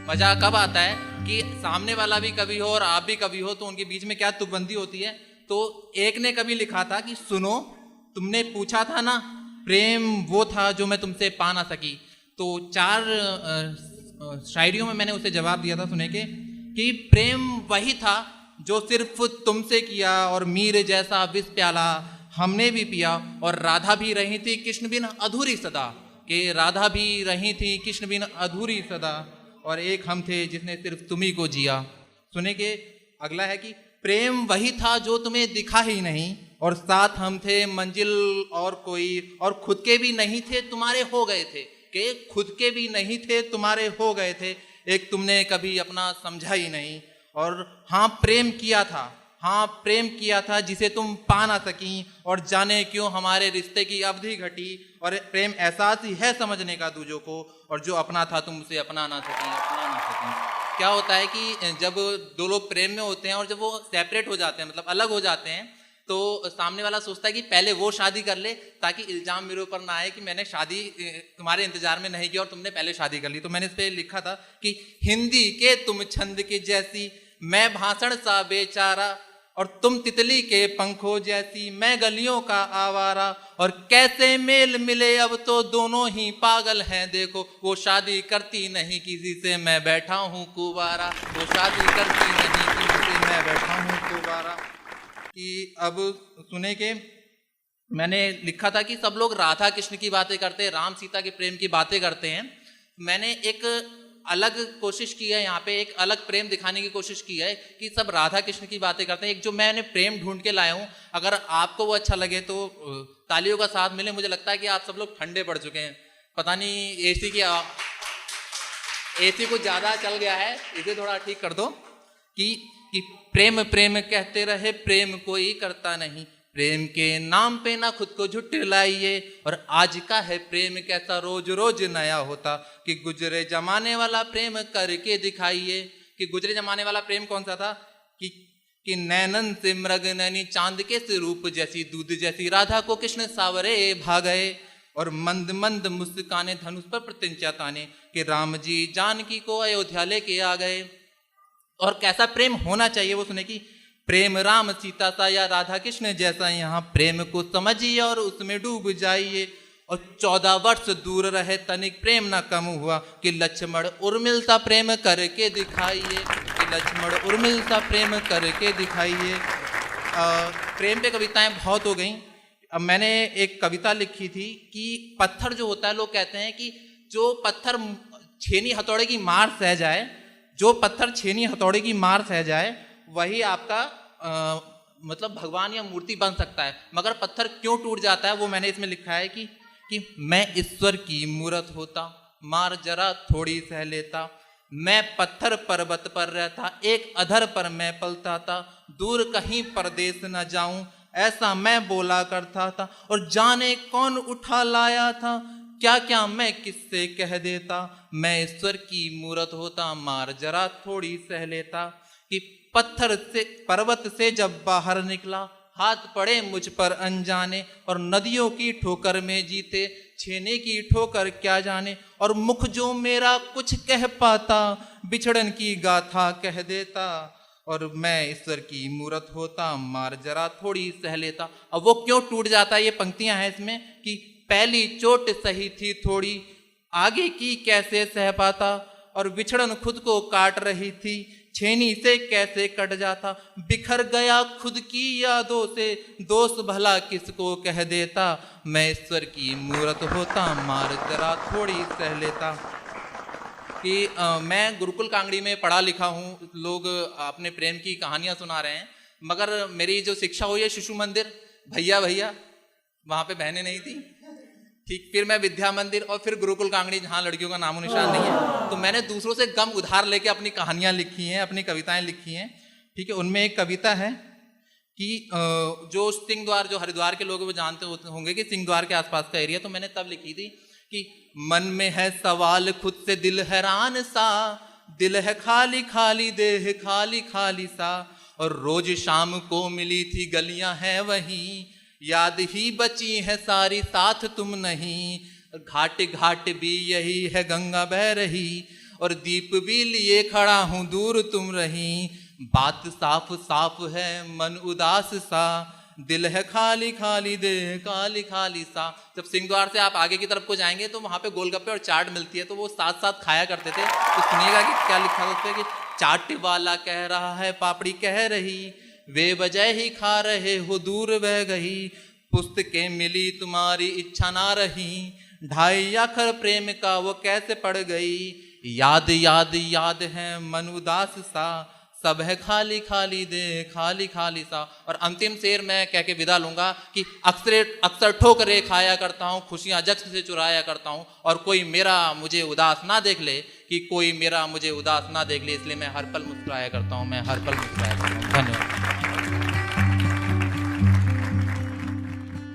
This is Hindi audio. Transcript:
मजा कब आता है कि सामने वाला भी कवि हो और आप भी कवि हो, तो उनके बीच में क्या तुकबंदी होती है। तो एक ने कभी लिखा था कि सुनो, तुमने पूछा था ना प्रेम वो था जो मैं तुमसे पा ना सकी। तो 4 शायरियों में मैंने उसे जवाब दिया था सुने के कि प्रेम वही था जो सिर्फ तुमसे किया, और मीर जैसा विष प्याला हमने भी पिया, और राधा भी रही थी कृष्ण बिन अधूरी सदा, कि राधा भी रही थी कृष्ण बिन अधूरी सदा, और एक हम थे जिसने सिर्फ तुम्ही को जिया। सुने के अगला है कि प्रेम वही था जो तुम्हें दिखा ही नहीं, और साथ हम थे मंजिल और कोई, और खुद के भी नहीं थे तुम्हारे हो गए थे, कि खुद के भी नहीं थे तुम्हारे हो गए थे, एक तुमने कभी अपना समझा ही नहीं। और हाँ प्रेम किया था, हाँ प्रेम किया था जिसे तुम पा ना सकी, और जाने क्यों हमारे रिश्ते की अवधि घटी, और प्रेम एहसास ही है समझने का दूजों को, और जो अपना था तुम उसे अपना ना सकी। क्या होता है कि जब 2 लोग प्रेम में होते हैं और जब वो सेपरेट हो जाते हैं, मतलब अलग हो जाते हैं, तो सामने वाला सोचता है कि पहले वो शादी कर ले ताकि इल्जाम मेरे ऊपर ना आए कि मैंने शादी तुम्हारे इंतजार में नहीं की और तुमने पहले शादी कर ली। तो मैंने इस पे लिखा था कि हिंदी के तुम छंद की जैसी, मैं भाषण सा बेचारा, और तुम तितली के पंखों जैसी, मैं गलियों का आवारा, और कैसे मेल मिले अब तो दोनों ही पागल हैं देखो, वो शादी करती नहीं किसी से, मैं बैठा हूँ कुंवारा, वो शादी करती नहीं किसी से, मैं बैठा हूँ कुंवारा। कि अब सुने के मैंने लिखा था कि सब लोग राधा कृष्ण की बातें करते हैं, राम सीता के प्रेम की बातें करते हैं। मैंने एक अलग कोशिश की है, यहाँ पे एक अलग प्रेम दिखाने की कोशिश की है कि सब राधा कृष्ण की बातें करते हैं। एक जो मैंने प्रेम ढूंढ के लाया हूँ, अगर आपको वो अच्छा लगे तो तालियों का साथ मिले। मुझे लगता है कि आप सब लोग ठंडे पड़ चुके हैं, पता नहीं एसी कुछ ज़्यादा चल गया है, इसे थोड़ा ठीक कर दो। कि प्रेम प्रेम कहते रहे, प्रेम कोई करता नहीं, प्रेम के नाम पे ना खुद को झुठलाइए, और आज का है प्रेम कैसा रोज रोज नया होता, कि गुजरे जमाने वाला प्रेम करके दिखाइए। कि गुजरे जमाने वाला प्रेम कौन सा था कि नैनन से मृग नैनी, चांद के स्वरूप जैसी, दूध जैसी राधा को कृष्ण सावरे भागए, और मंद मंद मुस्काने धनुष पर प्रत्यंचा ताने, कि राम जी जानकी को अयोध्या लेके आ गए। और कैसा प्रेम होना चाहिए वो सुने कि प्रेम राम सीता सा या राधा कृष्ण जैसा, यहाँ प्रेम को समझिए और उसमें डूब जाइए, और 14 वर्ष दूर रहे तनिक प्रेम ना कम हुआ, कि लक्ष्मण उर्मिल सा प्रेम करके दिखाइए, कि लक्ष्मण उर्मिल सा प्रेम करके दिखाइए। प्रेम पे कविताएं बहुत हो गई। अब मैंने एक कविता लिखी थी कि पत्थर जो होता है, लोग कहते हैं कि जो पत्थर छेनी हथौड़े की मार सह जाए, जो पत्थर छेनी हथौड़े की मार सह जाए वही आपका मतलब भगवान या मूर्ति बन सकता है। मगर पत्थर क्यों टूट जाता है वो मैंने इसमें लिखा है कि मैं ईश्वर की मूरत होता, मार जरा थोड़ी सह लेता, मैं पत्थर पर्वत पर रहता, एक अधर पर मैं पलता था, दूर कहीं परदेश न जाऊं ऐसा मैं बोला करता था, और जाने कौन उठा लाया था, क्या क्या मैं किससे कह देता, मैं ईश्वर की मूरत होता, मार जरा थोड़ी सह लेता। कि पत्थर से पर्वत से जब बाहर निकला, हाथ पड़े मुझ पर अनजाने, और नदियों की ठोकर में जीते, छेने की ठोकर क्या जाने, और मुख जो मेरा कुछ कह पाता, बिछड़न की गाथा कह देता, और मैं ईश्वर की मूरत होता, मार जरा थोड़ी सह लेता। अब वो क्यों टूट जाता है, ये पंक्तियां हैं इसमें कि पहली चोट सही थी थोड़ी, आगे की कैसे सह पाता, और बिछड़न खुद को काट रही थी, छेनी से कैसे कट जाता, बिखर गया खुद की यादों से, दोस्त भला किसको कह देता, मैं ईश्वर की मूरत होता, मार जरा थोड़ी सह लेता। कि मैं गुरुकुल कांगड़ी में पढ़ा लिखा हूँ, लोग अपने प्रेम की कहानियाँ सुना रहे हैं, मगर मेरी जो शिक्षा हुई है शिशु मंदिर, भैया वहाँ पे बहनें नहीं थी, ठीक, फिर मैं विद्या मंदिर, और फिर गुरुकुल कांगड़ी जहाँ लड़कियों का नामो निशान नहीं है। तो मैंने दूसरों से गम उधार लेके अपनी कहानियाँ लिखी हैं, अपनी कविताएं लिखी हैं, ठीक है। उनमें एक कविता है कि जो सिंह द्वार, जो हरिद्वार के लोग वो जानते होंगे कि सिंह द्वार के आसपास का एरिया, तो मैंने तब लिखी थी कि मन में है सवाल खुद से दिल हैरान सा, दिल है खाली खाली देह खाली खाली सा, और रोज शाम को मिली थी गलियां हैं वहीं, याद ही बची है सारी साथ तुम नहीं, घाट घाट भी यही है गंगा बह रही, और दीप भी लिए खड़ा हूं दूर तुम रही। बात साफ साफ है मन उदास सा, दिल है खाली खाली दे खाली खाली सा। जब सिंहद्वार से आप आगे की तरफ को जाएंगे तो वहां पे गोलगप्पे और चाट मिलती है, तो वो साथ साथ खाया करते थे। तो सुनिएगा कि क्या लिखा था कि चाट वाला कह रहा है पापड़ी कह रही, वे वजह ही खा रहे हो दूर बह गई। पुस्तकें मिली तुम्हारी इच्छा ना रही, 2.5 अक्षर प्रेम का वो कैसे पड़ गई। याद याद याद है मन उदास सा, सब है खाली खाली दे खाली खाली सा। और अंतिम शेर मैं कह के विदा लूंगा कि अक्सर ठोकरे खाया करता हूँ, खुशियां जश्न से चुराया करता हूँ, और कोई मेरा मुझे उदास ना देख ले, कि कोई मेरा मुझे उदास ना देख ले, इसलिए मैं हर पल मुस्कुराया करता हूँ, मैं हर पल मुस्कुराया करता हूँ। धन्यवाद।